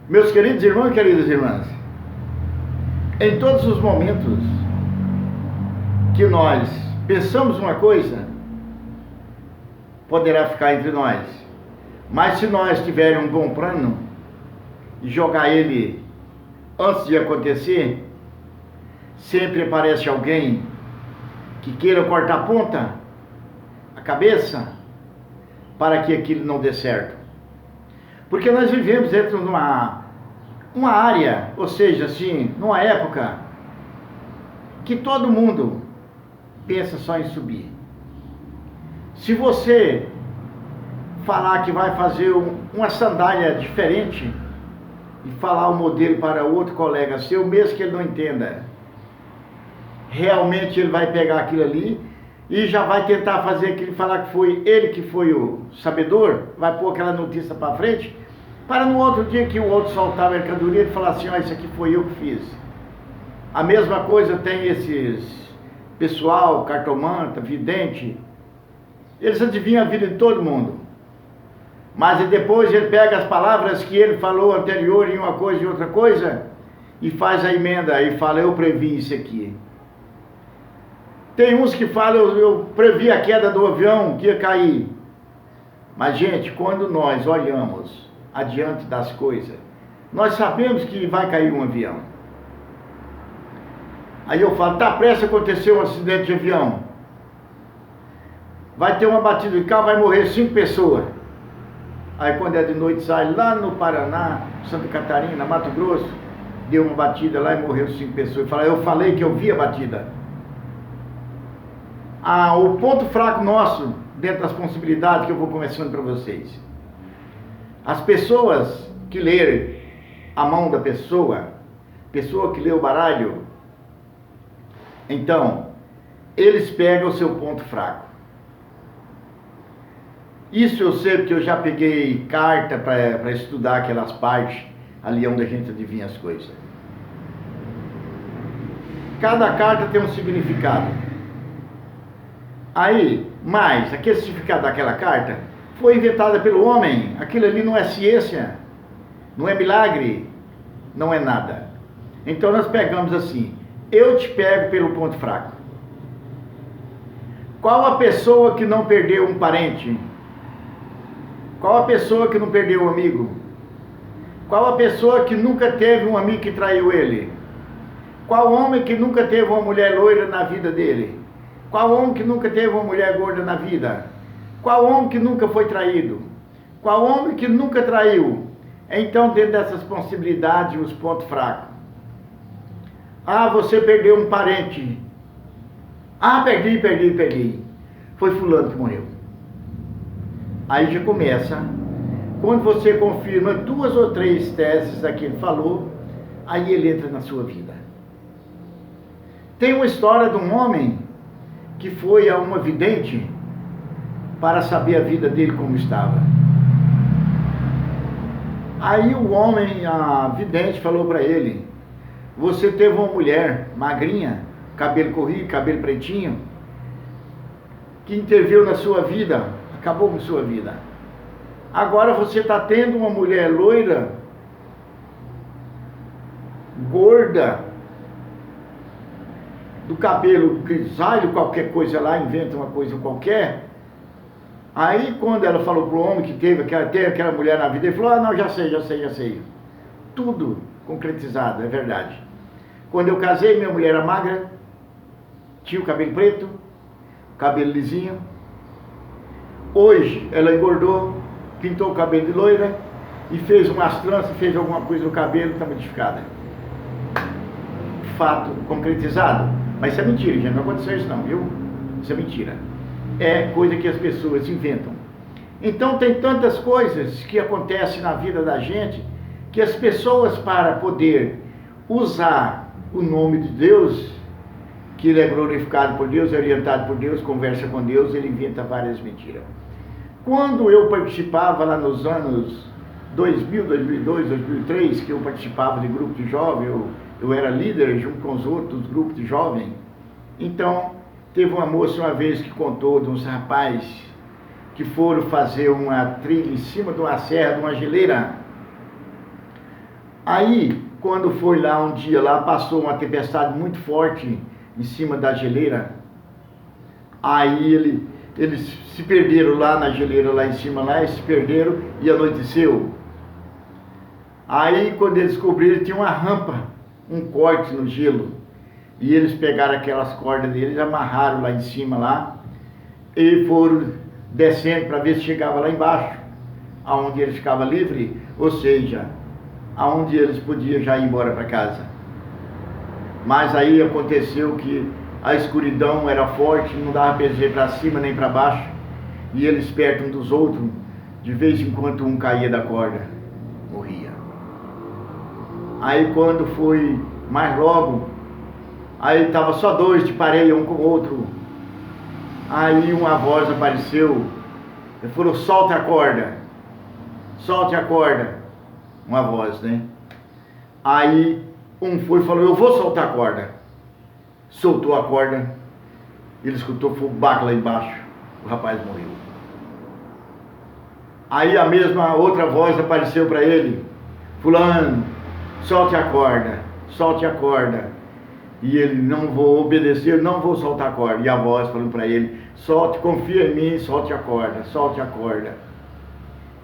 Meus queridos irmãos e queridas irmãs, em todos os momentos que nós pensamos uma coisa, poderá ficar entre nós. Mas se nós tivermos um bom plano e jogar ele antes de acontecer, sempre aparece alguém que queira cortar a ponta, a cabeça, para que aquilo não dê certo. Porque nós vivemos dentro de uma área, ou seja, assim, numa época que todo mundo pensa só em subir. Se você falar que vai fazer uma sandália diferente e falar o modelo para outro colega seu, mesmo que ele não entenda, realmente ele vai pegar aquilo ali e já vai tentar fazer aquilo, falar que foi ele que foi o sabedor, vai pôr aquela notícia para frente, para no outro dia que o outro soltar a mercadoria e falar assim, ó, isso aqui foi eu que fiz. A mesma coisa tem esses pessoal, cartomanta, vidente, eles adivinham a vida de todo mundo. Mas depois ele pega as palavras que ele falou anterior em uma coisa e outra coisa e faz a emenda e fala, eu previ isso aqui. Tem uns que falam, eu previ a queda do avião que ia cair. Mas, gente, quando nós olhamos adiante das coisas, nós sabemos que vai cair um avião. Aí eu falo, tá prestes a acontecer um acidente de avião. Vai ter uma batida de carro, vai morrer 5 pessoas. Aí quando é de noite sai lá no Paraná, Santa Catarina, Mato Grosso, deu uma batida lá e morreu 5 pessoas. Fala, eu falei que eu vi a batida. O ponto fraco nosso, dentro das possibilidades que eu vou começando para vocês. As pessoas que lerem a mão da pessoa que lê o baralho, então, eles pegam o seu ponto fraco. Isso eu sei porque eu já peguei carta para estudar aquelas partes ali onde a gente adivinha as coisas. Cada carta tem um significado. Aí, mas aquele significado daquela carta foi inventada pelo homem. Aquilo ali não é ciência, não é milagre, não é nada. Então nós pegamos assim, eu te pego pelo ponto fraco. Qual a pessoa que não perdeu um parente? Qual a pessoa que não perdeu um amigo? Qual a pessoa que nunca teve um amigo que traiu ele? Qual homem que nunca teve uma mulher loira na vida dele? Qual homem que nunca teve uma mulher gorda na vida? Qual homem que nunca foi traído? Qual homem que nunca traiu? Então, dentro dessas possibilidades, os pontos fracos. Você perdeu um parente. Perdi. Foi fulano que morreu. Aí já começa. Quando você confirma 2 ou 3 teses daquilo que falou, aí ele entra na sua vida. Tem uma história de um homem que foi a uma vidente para saber a vida dele como estava. Aí o homem, a vidente, falou para ele, você teve uma mulher magrinha, cabelo corrido, cabelo pretinho, que interviu na sua vida, acabou com sua vida. Agora você está tendo uma mulher loira, gorda, do cabelo grisalho, qualquer coisa lá, inventa uma coisa qualquer. Aí quando ela falou pro homem que teve aquela mulher na vida, ele falou, não, já sei. Tudo concretizado, é verdade. Quando eu casei, minha mulher era magra, tinha o cabelo preto, cabelo lisinho. Hoje ela engordou, pintou o cabelo de loira e fez umas tranças, fez alguma coisa no cabelo, está modificada. Fato concretizado. Mas isso é mentira, gente, não aconteceu isso não, viu? Isso é mentira. É coisa que as pessoas inventam. Então tem tantas coisas que acontecem na vida da gente, que as pessoas, para poder usar o nome de Deus, que ele é glorificado por Deus, é orientado por Deus, conversa com Deus, ele inventa várias mentiras. Quando eu participava lá nos anos 2000, 2002, 2003, que eu participava de grupo de jovens, eu era líder junto com os outros grupos de jovens. Então, teve uma moça uma vez que contou de uns rapazes que foram fazer uma trilha em cima de uma serra, de uma geleira. Aí, quando foi lá um dia, lá passou uma tempestade muito forte em cima da geleira. Aí eles se perderam lá na geleira, lá em cima, lá, eles se perderam e anoiteceu. Aí, quando eles descobriram, tinha uma rampa, um corte no gelo. E eles pegaram aquelas cordas deles, amarraram lá em cima, lá, e foram descendo para ver se chegava lá embaixo, aonde eles ficavam livres, ou seja, aonde eles podiam já ir embora para casa. Mas aí aconteceu que a escuridão era forte, não dava para ir para cima nem para baixo, e eles perto um dos outros, de vez em quando um caía da corda, morria. Aí quando foi mais logo, aí estava só dois de pareia, um com o outro. Aí uma voz apareceu e falou: solte a corda, solte a corda. Uma voz, né? Aí um foi e falou: eu vou soltar a corda. Soltou a corda, ele escutou fogo baco lá embaixo, o rapaz morreu. Aí a mesma outra voz apareceu para ele: fulano, solte a corda, solte a corda. E ele: não vou obedecer, não vou soltar a corda. E a voz falando para ele: solte, confia em mim, solte a corda, solte a corda.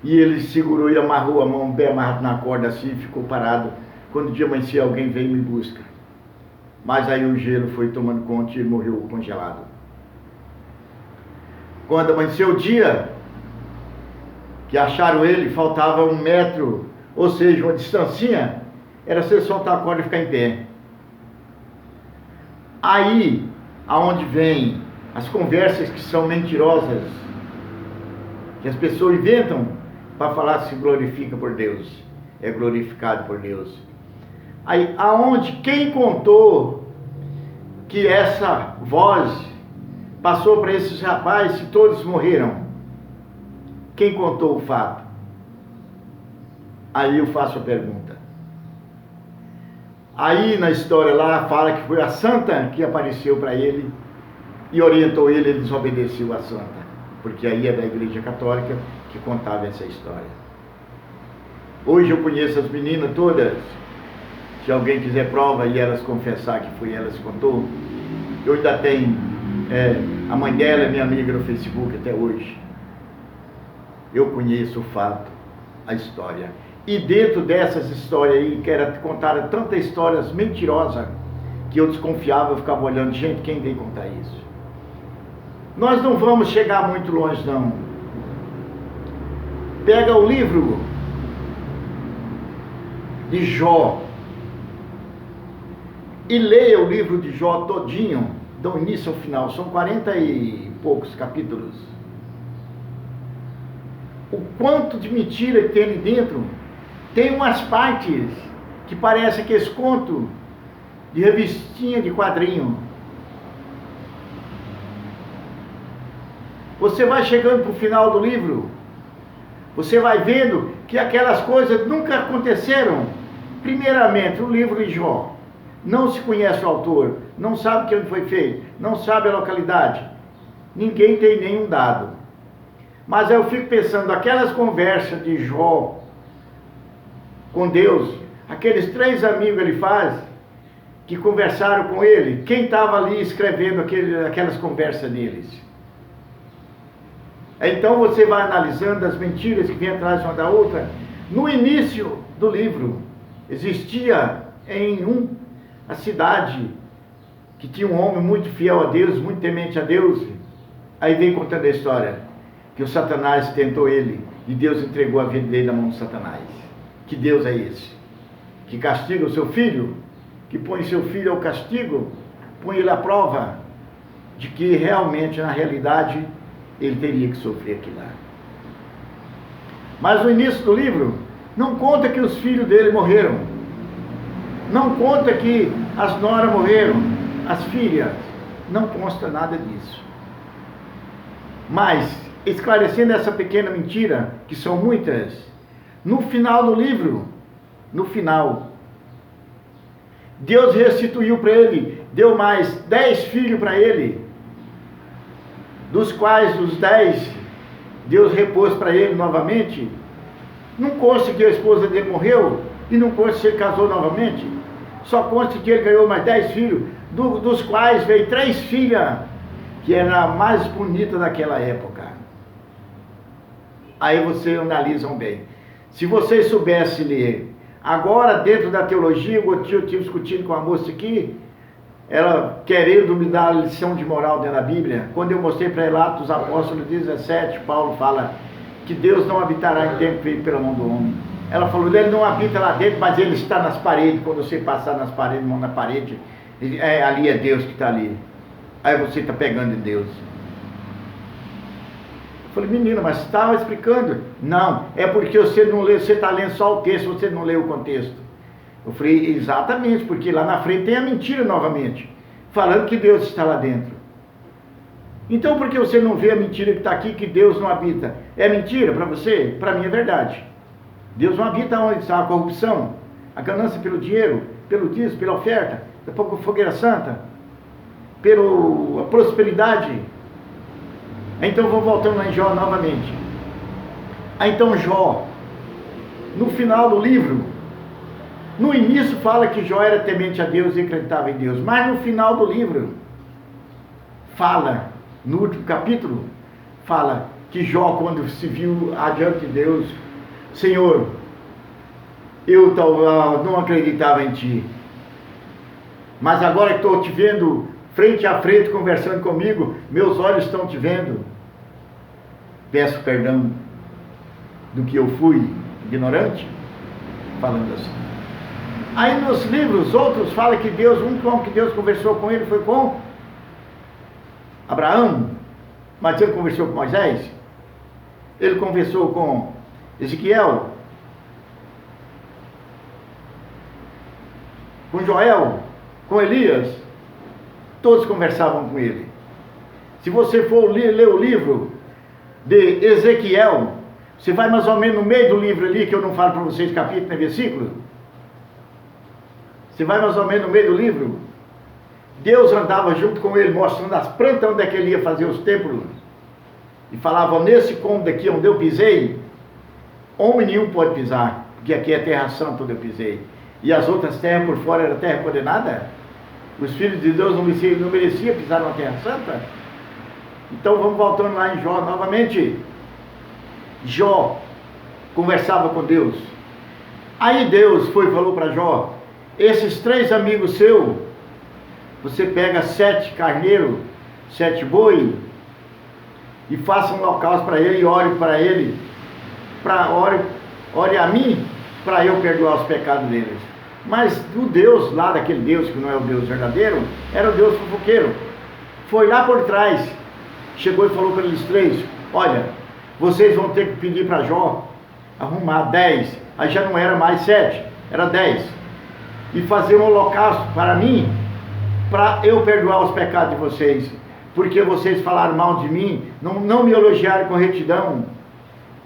E ele segurou e amarrou a mão bem amarrado na corda assim, e ficou parado. Quando o dia amanhecia, alguém veio me busca. Mas aí o gelo foi tomando conta e ele morreu congelado. Quando amanheceu o dia, que acharam ele, faltava 1 metro, ou seja, uma distancinha, era você soltar a corda e ficar em pé. Aí, aonde vem as conversas que são mentirosas, que as pessoas inventam para falar que se glorifica por Deus, é glorificado por Deus. Aí, aonde, quem contou que essa voz passou para esses rapazes e todos morreram? Quem contou o fato? Aí eu faço a pergunta. Aí na história lá fala que foi a santa que apareceu para ele e orientou ele, ele desobedeceu a santa, porque aí é da Igreja Católica que contava essa história. Hoje eu conheço as meninas todas, se alguém quiser prova e elas confessar que foi elas que contou, eu ainda tenho, a mãe dela é minha amiga no Facebook até hoje. Eu conheço o fato, a história. E dentro dessas histórias aí, que era contaram tantas histórias mentirosas, que eu desconfiava, eu ficava olhando: gente, quem veio contar isso? Nós não vamos chegar muito longe, não. Pega o livro de Jó e leia o livro de Jó todinho, do início ao final. São 40 e poucos capítulos. O quanto de mentira que tem ali dentro. Tem umas partes que parece que esse conto de revistinha de quadrinho. Você vai chegando para o final do livro, você vai vendo que aquelas coisas nunca aconteceram. Primeiramente, o livro de Jó, não se conhece o autor, não sabe que onde foi feito, não sabe a localidade, ninguém tem nenhum dado. Mas eu fico pensando, aquelas conversas de Jó com Deus, aqueles 3 amigos ele faz, que conversaram com ele, quem estava ali escrevendo aquelas conversas deles? Então você vai analisando as mentiras que vêm atrás uma da outra. No início do livro, existia em a cidade que tinha um homem muito fiel a Deus, muito temente a Deus. Aí vem contando a história, que o Satanás tentou ele, e Deus entregou a vida dele na mão de Satanás. Que Deus é esse? Que castiga o seu filho? Que põe seu filho ao castigo? Põe ele à prova de que realmente, na realidade, ele teria que sofrer aquilo lá. Mas no início do livro, não conta que os filhos dele morreram. Não conta que as noras morreram, as filhas. Não consta nada disso. Mas, esclarecendo essa pequena mentira, que são muitas, no final do livro, no final, Deus restituiu para ele, deu mais 10 filhos para ele, dos quais os 10 Deus repôs para ele novamente. Não consta que a esposa dele morreu, E não consta se ele casou novamente. Só consta que ele ganhou mais 10 filhos, dos quais veio 3 filhas, que era a mais bonita daquela época. Aí vocês analisam bem. Se vocês soubessem ler, agora dentro da teologia, eu estive discutindo com a moça aqui, ela querendo me dar a lição de moral dentro da Bíblia. Quando eu mostrei para ela Atos dos Apóstolos 17, Paulo fala que Deus não habitará em templo feito pela mão do homem. Ela falou, ele não habita lá dentro, mas ele está nas paredes. Quando você passar nas paredes, mão na parede, ali é Deus que está ali. Aí você está pegando em Deus. Eu falei, menina, mas você estava explicando. Não, é porque você não lê, você está lendo só o texto, você não lê o contexto. Eu falei, exatamente, porque lá na frente tem a mentira novamente, falando que Deus está lá dentro. Então por que você não vê a mentira que está aqui, que Deus não habita? É mentira para você? Para mim é verdade. Deus não habita onde está a corrupção, a ganância pelo dinheiro, pelo dízimo, pela oferta, pela fogueira santa, pela prosperidade. Então vou voltando lá em Jó novamente. Então Jó, no final do livro, no início fala que Jó era temente a Deus e acreditava em Deus, mas no final do livro fala, no último capítulo, fala que Jó, quando se viu adiante de Deus, Senhor, eu não acreditava em Ti, mas agora que estou te vendo frente a frente, conversando comigo, meus olhos estão te vendo, peço perdão do que eu fui ignorante, falando assim. Aí nos livros, outros falam que Deus, o único homem que Deus conversou com ele foi com Abraão, mas ele conversou com Moisés, ele conversou com Ezequiel, com Joel, com Elias, todos conversavam com ele. Se você for ler o livro de Ezequiel, você vai mais ou menos no meio do livro ali, que eu não falo para vocês capítulo nem versículo, você vai mais ou menos no meio do livro, Deus andava junto com ele, mostrando as plantas onde é que ele ia fazer os templos, e falava, nesse cômodo aqui onde eu pisei, homem nenhum pode pisar, porque aqui é terra santa onde eu pisei, e as outras terras por fora era terra condenada. Os filhos de Deus não mereciam pisar numa terra santa. Então vamos voltando lá em Jó novamente. Jó conversava com Deus. Aí Deus falou para Jó, esses 3 amigos seus, você pega 7 carneiros, 7 boi, e faça um holocausto para ele, e ore para ele, ore a mim, para eu perdoar os pecados deles. Mas o Deus lá, daquele Deus que não é o Deus verdadeiro, era o Deus fofoqueiro. Foi lá por trás, chegou e falou para eles 3, olha, vocês vão ter que pedir para Jó arrumar 10, aí já não era mais 7, era 10, e fazer um holocausto para mim, para eu perdoar os pecados de vocês, porque vocês falaram mal de mim, não me elogiaram com retidão.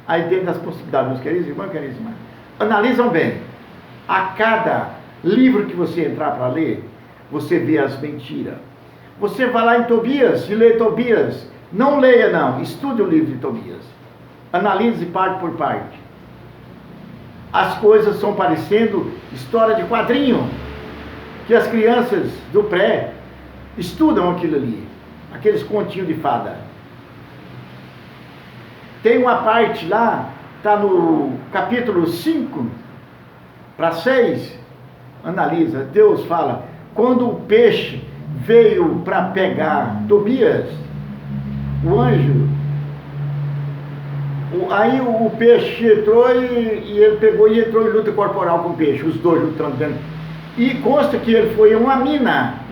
Aí dentro das possibilidades, meus queridos irmãos, queridas irmãs, analisam bem, a cada livro que você entrar para ler, você vê as mentiras. Você vai lá em Tobias e lê Tobias, não leia não, estude o livro de Tobias, analise parte por parte. As coisas estão parecendo história de quadrinho, que as crianças do pré estudam aquilo ali, aqueles continhos de fada. Tem uma parte lá, está no capítulo 5 para 6, analisa, Deus fala, quando o peixe veio para pegar Tobias, o anjo, aí o peixe entrou e ele pegou e entrou em luta corporal com o peixe, os dois lutando dentro. E consta que ele foi uma mina,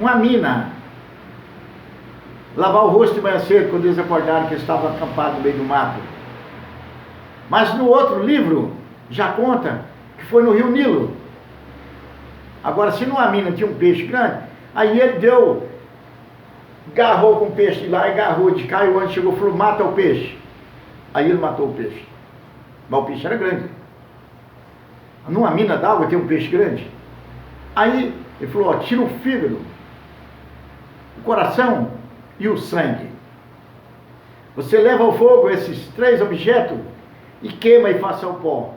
lavar o rosto de manhã cedo, quando eles acordaram que ele estava acampado no meio do mato. Mas no outro livro, já conta que foi no rio Nilo. Agora, se numa mina tinha um peixe grande, aí ele agarrou com o peixe lá, agarrou de cá, e o anjo chegou e falou, mata o peixe. Aí ele matou o peixe. Mas o peixe era grande. Numa mina d'água tem um peixe grande. Aí ele falou, ó, tira o fígado, o coração e o sangue. Você leva ao fogo esses 3 objetos e queima e faça o pó.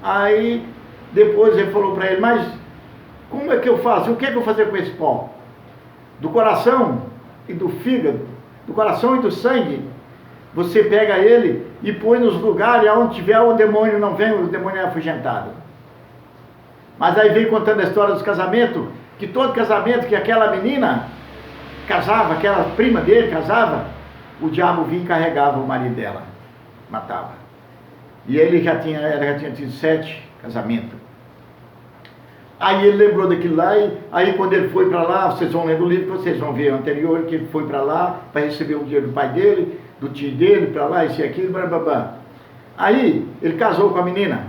Aí Depois ele falou para ele, mas como é que eu faço? O que é que eu vou fazer com esse pó? Do coração e do fígado, do coração e do sangue, você pega ele e põe nos lugares onde tiver o demônio não vem, o demônio é afugentado. Mas aí vem contando a história dos casamentos, que todo casamento que aquela menina casava, aquela prima dele casava, o diabo vinha e carregava o marido dela, matava. E ele ela já tinha tido 7 casamentos. Aí ele lembrou daquilo lá, e aí quando ele foi para lá, vocês vão ler do livro, vocês vão ver o anterior, que ele foi para lá, para receber o dinheiro do pai dele, do tio dele, para lá, isso e aquilo, blá, blá, blá. Aí ele casou com a menina,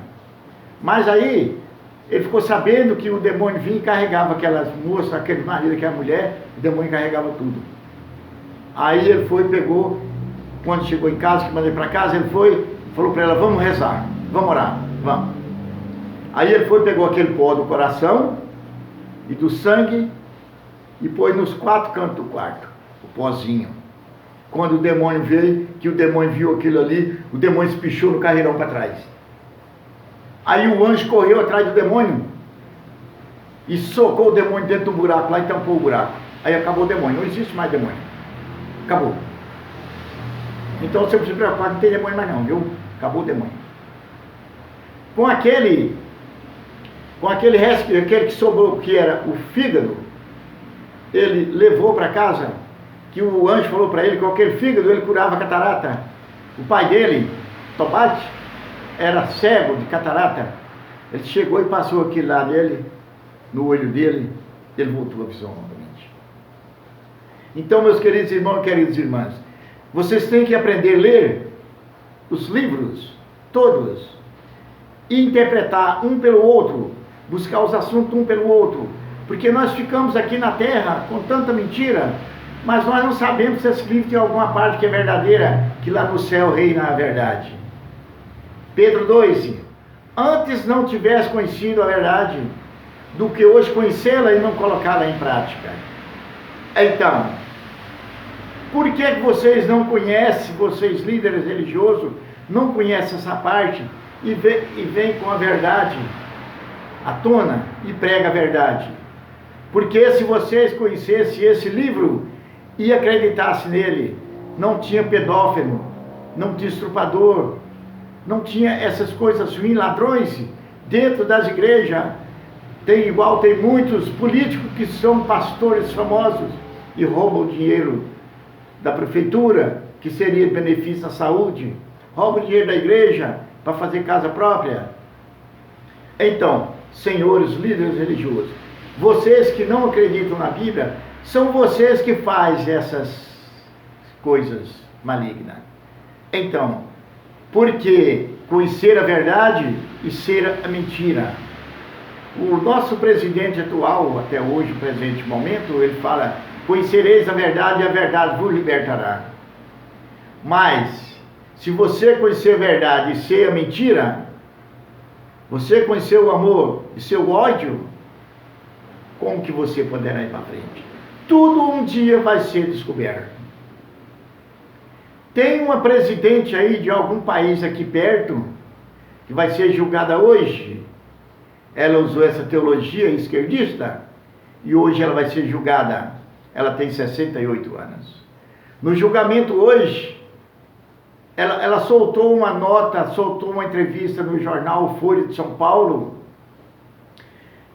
mas aí ele ficou sabendo que o demônio vinha e carregava aquelas moças, aquele marido, aquela mulher, o demônio carregava tudo. Aí ele foi, pegou, quando chegou em casa, que mandei para casa, ele foi, falou para ela, vamos rezar, vamos orar, vamos. Aí ele foi, pegou aquele pó do coração e do sangue e pôs nos 4 cantos do quarto, o pozinho. Quando o demônio veio, que o demônio viu aquilo ali, o demônio espichou no carreirão para trás. Aí o anjo correu atrás do demônio e socou o demônio dentro do buraco lá e tampou o buraco. Aí acabou o demônio, não existe mais demônio. Acabou. Então você precisa se preocupar que não tem demônio mais não, viu? Acabou o demônio. Com aquele resto, aquele que sobrou, que era o fígado, ele levou para casa, que o anjo falou para ele, com aquele fígado ele curava a catarata. O pai dele, Tobate, era cego de catarata. Ele chegou e passou aquilo lá nele, no olho dele, ele voltou a visão novamente. Então, meus queridos irmãos e queridas irmãs, vocês têm que aprender a ler os livros, todos, e interpretar um pelo outro, buscar os assuntos um pelo outro, porque nós ficamos aqui na terra com tanta mentira, mas nós não sabemos se esse livro tem alguma parte que é verdadeira, que lá no céu reina a verdade. Pedro 2, antes não tivesse conhecido a verdade, do que hoje conhecê-la e não colocá-la em prática. Então, por que vocês não conhecem, vocês líderes religiosos, não conhecem essa parte e vem com a verdade à tona e prega a verdade? Porque se vocês conhecessem esse livro e acreditassem nele, não tinha pedófilo, não tinha estrupador, não tinha essas coisas ruins, ladrões dentro das igrejas. Tem muitos políticos que são pastores famosos e roubam o dinheiro da prefeitura, que seria benefício à saúde, roubam o dinheiro da igreja para fazer casa própria. Então, senhores líderes religiosos, vocês que não acreditam na Bíblia, são vocês que fazem essas coisas malignas. Então, porque conhecer a verdade e ser a mentira. O nosso presidente atual, até hoje, presente momento, ele fala, conhecereis a verdade e a verdade vos libertará. Mas, se você conhecer a verdade e ser a mentira, você conhecer o amor e seu ódio, como que você poderá ir para frente? Tudo um dia vai ser descoberto. Tem uma presidente aí de algum país aqui perto, que vai ser julgada hoje. Ela usou essa teologia esquerdista, e hoje ela vai ser julgada. Ela tem 68 anos. No julgamento hoje, ela soltou uma nota, soltou uma entrevista no jornal Folha de São Paulo,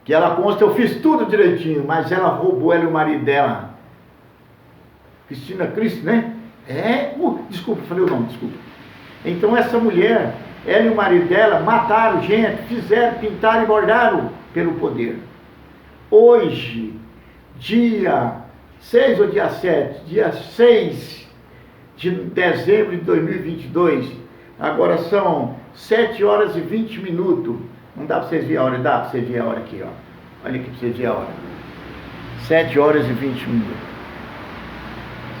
que ela consta, eu fiz tudo direitinho, mas ela roubou, ela e o marido dela. Cristina Cristo, né? Desculpa, falei o nome, desculpa. Então essa mulher, ela e o marido dela mataram gente, fizeram, pintaram e bordaram pelo poder. Hoje, dia 6 ou dia 7, dia 6 de dezembro de 2022, agora são 7 horas e 20 minutos. Não dá para vocês verem a hora? Dá para vocês verem a hora aqui, ó. Olha aqui para vocês verem a hora. 7 horas e 20 minutos.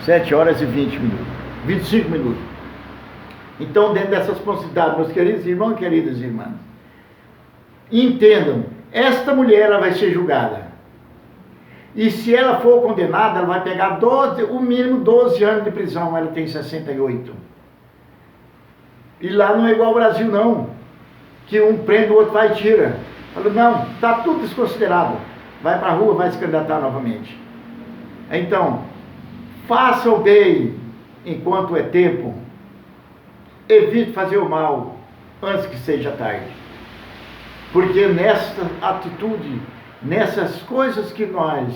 7 horas e 20 minutos. 25 minutos. Então, dentro dessas possibilidades, meus queridos irmãos e queridas irmãs, entendam, esta mulher ela vai ser julgada. E se ela for condenada, ela vai pegar o mínimo 12 anos de prisão. Ela tem 68. E lá não é igual ao Brasil, não. Que um prende, o outro vai e tira. Falou, não, está tudo desconsiderado. Vai para a rua, vai se candidatar novamente. Então, faça o bem enquanto é tempo. Evite fazer o mal antes que seja tarde. Porque nessa atitude, nessas coisas que nós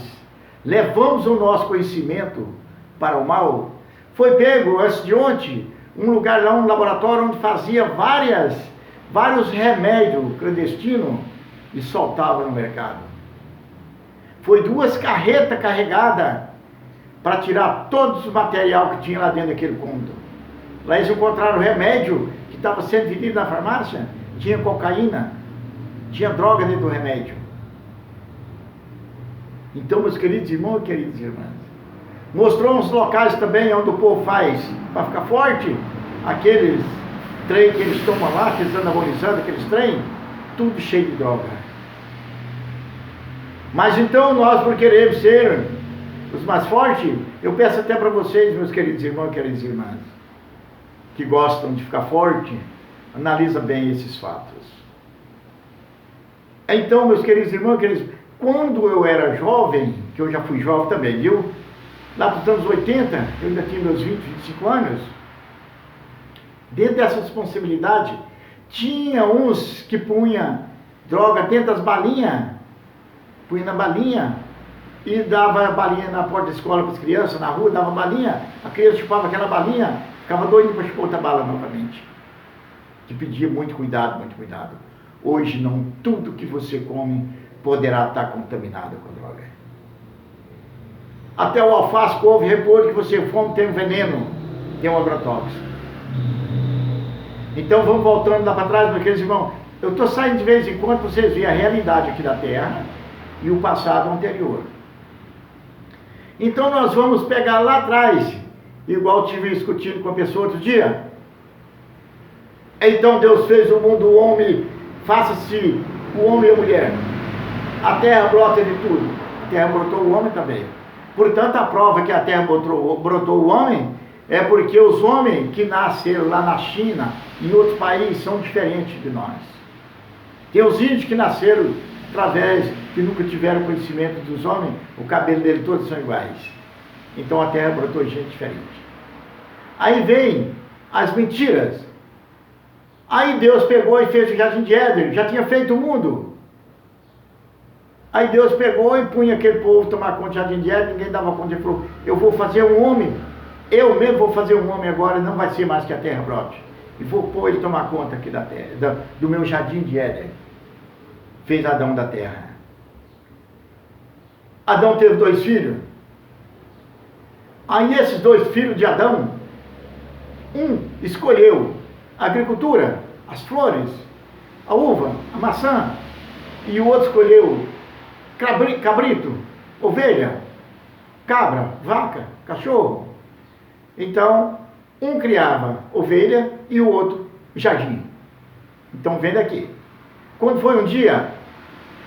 levamos o nosso conhecimento para o mal, foi pego antes de ontem um lugar lá, um laboratório onde fazia vários remédios clandestinos e soltava no mercado. Foi 2 carretas carregadas para tirar todos os material que tinha lá dentro daquele cômodo. Lá eles encontraram o remédio que estava sendo vendido na farmácia, tinha cocaína, tinha droga dentro do remédio. Então, meus queridos irmãos e queridas irmãs, mostrou uns locais também onde o povo faz para ficar forte, aqueles trem que eles tomam lá, aqueles anabolizantes, aqueles trem, tudo cheio de droga. Mas então nós, por queremos ser os mais fortes, eu peço até para vocês, meus queridos irmãos e queridas irmãs, que gostam de ficar forte, analisa bem esses fatos. Então, meus queridos irmãos e queridos, quando eu era jovem, que eu já fui jovem também, viu? Lá para os anos 80, eu ainda tinha meus 20, 25 anos, dentro dessa responsabilidade, tinha uns que punha droga dentro das balinhas, punha na balinha, e dava a balinha na porta da escola para as crianças, na rua, dava balinha, a criança chupava aquela balinha, ficava doido para chupar outra bala novamente. Que pedia muito cuidado, muito cuidado. Hoje não, tudo que você come poderá estar contaminado com droga. Até o alface, couve, repolho que você come tem um veneno, tem um agrotóxico. Então vamos voltando lá para trás, meus queridos irmãos. Eu estou saindo de vez em quando para vocês verem a realidade aqui da Terra e o passado anterior. Então nós vamos pegar lá atrás, igual tive discutindo com a pessoa outro dia. Então Deus fez o mundo, o homem, faça-se o homem e a mulher. A terra brota de tudo. A terra brotou o homem também. Portanto, a prova que a terra brotou o homem é porque os homens que nasceram lá na China e em outros países são diferentes de nós. Tem os índios que nasceram através, que nunca tiveram conhecimento dos homens, o cabelo dele todos são iguais. Então a terra brotou gente diferente. Aí vem as mentiras. Aí Deus pegou e fez o jardim de Éden, já tinha feito o mundo. Aí Deus pegou e punha aquele povo tomar conta do jardim de Éden, ninguém dava conta, ele falou, eu vou fazer um homem, eu mesmo vou fazer um homem agora, não vai ser mais que a terra brote. E vou pôr ele tomar conta aqui da terra, do meu jardim de Éden. Fez Adão da terra. Adão teve 2 filhos. Aí esses 2 filhos de Adão, um escolheu a agricultura, as flores, a uva, a maçã, e o outro escolheu cabrito, ovelha, cabra, vaca, cachorro. Então, um criava ovelha e o outro jardim. Então, vendo aqui. Quando foi um dia,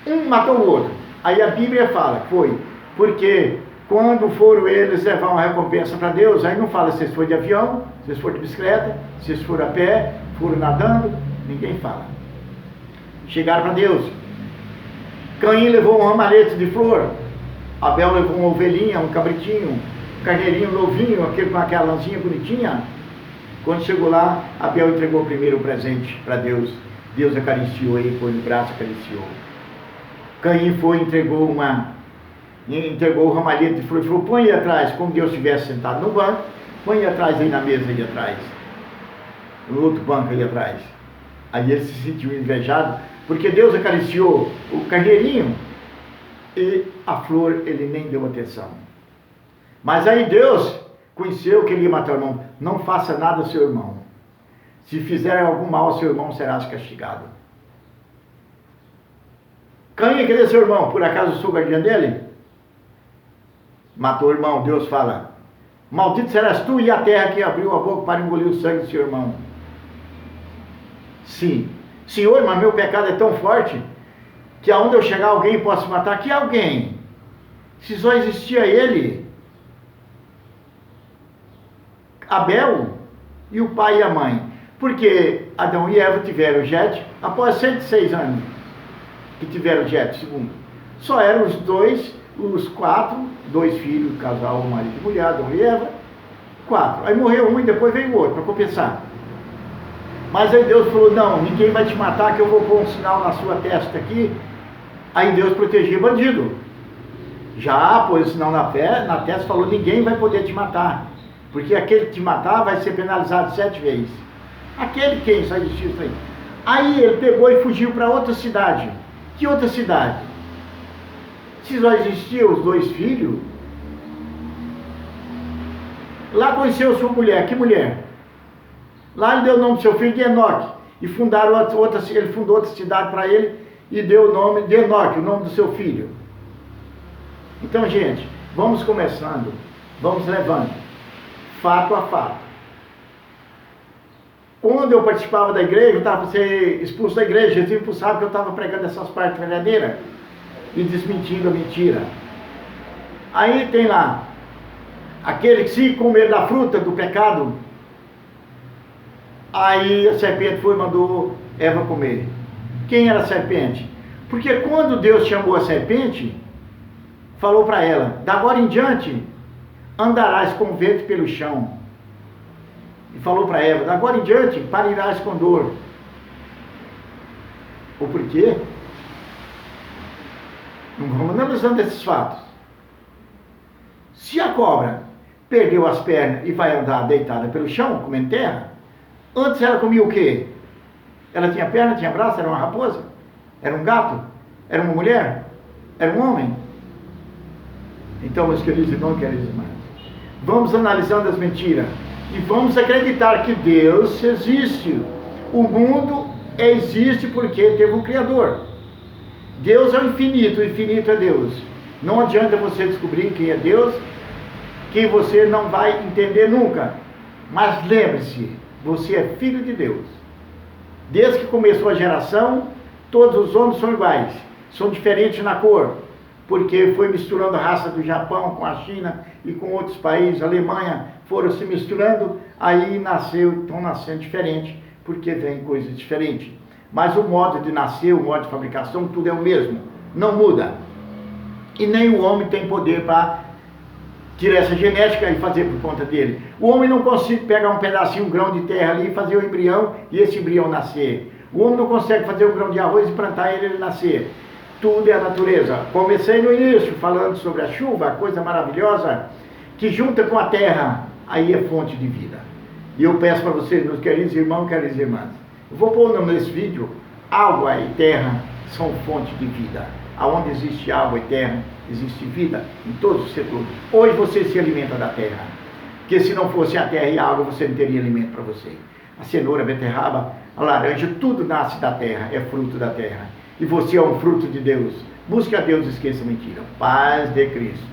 um matou o outro. Aí a Bíblia fala que foi porque quando foram eles levar uma recompensa para Deus, aí não fala se eles foram de avião, se eles foram de bicicleta, se eles foram a pé, foram nadando, ninguém fala. Chegaram para Deus. Caim levou um ramalhete de flor, Abel levou uma ovelhinha, um cabritinho, um carneirinho novinho, aquele com aquela lãzinha bonitinha. Quando chegou lá, Abel entregou primeiro o presente para Deus. Deus acariciou ele, pôs no braço, acariciou. Caim foi e entregou o ramalhete de flor e falou, põe aí atrás, como Deus estivesse sentado no banco, põe aí atrás, aí na mesa, aí atrás. No outro banco aí atrás. Aí ele se sentiu invejado, porque Deus acariciou o carneirinho e a flor ele nem deu atenção. Mas aí Deus conheceu que ele ia matar o irmão. Não faça nada ao seu irmão. Se fizer algum mal ao seu irmão, serás castigado. Caim, cadê seu irmão? Por acaso eu sou o guardião dele? Matou o irmão. Deus fala, maldito serás tu e a terra que abriu a boca para engolir o sangue do seu irmão. Sim. Senhor, mas meu pecado é tão forte que aonde eu chegar alguém possa matar. Que alguém? Se só existia ele, Abel e o pai e a mãe. Porque Adão e Eva tiveram Jet após 106 anos. que tiveram Jet, segundo. Só eram os 4, 2 filhos, casal, marido e mulher, Adão e Eva, 4. Aí morreu um e depois veio o outro, para compensar. Mas aí Deus falou, não, ninguém vai te matar, que eu vou pôr um sinal na sua testa aqui. Aí Deus protegia bandido. Já pôs o sinal na testa, falou, ninguém vai poder te matar. Porque aquele que te matar vai ser penalizado 7 vezes. Aquele quem só existiu isso aí. Aí ele pegou e fugiu para outra cidade. Que outra cidade? Se só existiam os 2 filhos, lá conheceu sua mulher. Que mulher? Lá ele deu o nome do seu filho de Enoque. E fundaram ele fundou outra cidade para ele e deu o nome de Enoque, o nome do seu filho. Então, gente, vamos começando, vamos levando, fato a fato. Quando eu participava da igreja, eu estava ser expulso da igreja, Jesus me expulsava que eu estava pregando essas partes verdadeiras e desmentindo a mentira. Aí tem lá, aquele que se comer da fruta do pecado, aí a serpente foi e mandou Eva comer. Quem era a serpente? Porque quando Deus chamou a serpente, falou para ela, da agora em diante, andarás com vento pelo chão. E falou para Eva, da agora em diante, parirás com dor. O porquê? Não vamos analisando esses fatos. Se a cobra perdeu as pernas e vai andar deitada pelo chão, comendo terra, antes ela comia o quê? Ela tinha perna, tinha braço, era uma raposa? Era um gato? Era uma mulher? Era um homem? Então, meus queridos irmãos, queridos irmãs, vamos analisando as mentiras e vamos acreditar que Deus existe. O mundo existe porque teve um Criador. Deus é o infinito é Deus. Não adianta você descobrir quem é Deus, que você não vai entender nunca. Mas lembre-se, você é filho de Deus. Desde que começou a geração, todos os homens são iguais, são diferentes na cor, porque foi misturando a raça do Japão com a China e com outros países, a Alemanha, foram se misturando, aí estão nascendo diferente, porque vem coisas diferentes. Mas o modo de nascer, o modo de fabricação, tudo é o mesmo, não muda. E nem o homem tem poder para tirar essa genética e fazer por conta dele. O homem não consegue pegar um pedacinho, um grão de terra ali e fazer o embrião e esse embrião nascer. O homem não consegue fazer um grão de arroz e plantar ele nascer. Tudo é a natureza. Comecei no início falando sobre a chuva, a coisa maravilhosa que junta com a terra, aí é fonte de vida. E eu peço para vocês, meus queridos irmãos, queridas irmãs, eu vou pôr nesse vídeo, água e terra são fonte de vida. Aonde existe água e terra, existe vida em todos os setores. Hoje você se alimenta da terra, porque se não fosse a terra e a água, você não teria alimento para você. A cenoura, a beterraba, a laranja, tudo nasce da terra, é fruto da terra. E você é um fruto de Deus. Busque a Deus, esqueça a mentira. Paz de Cristo.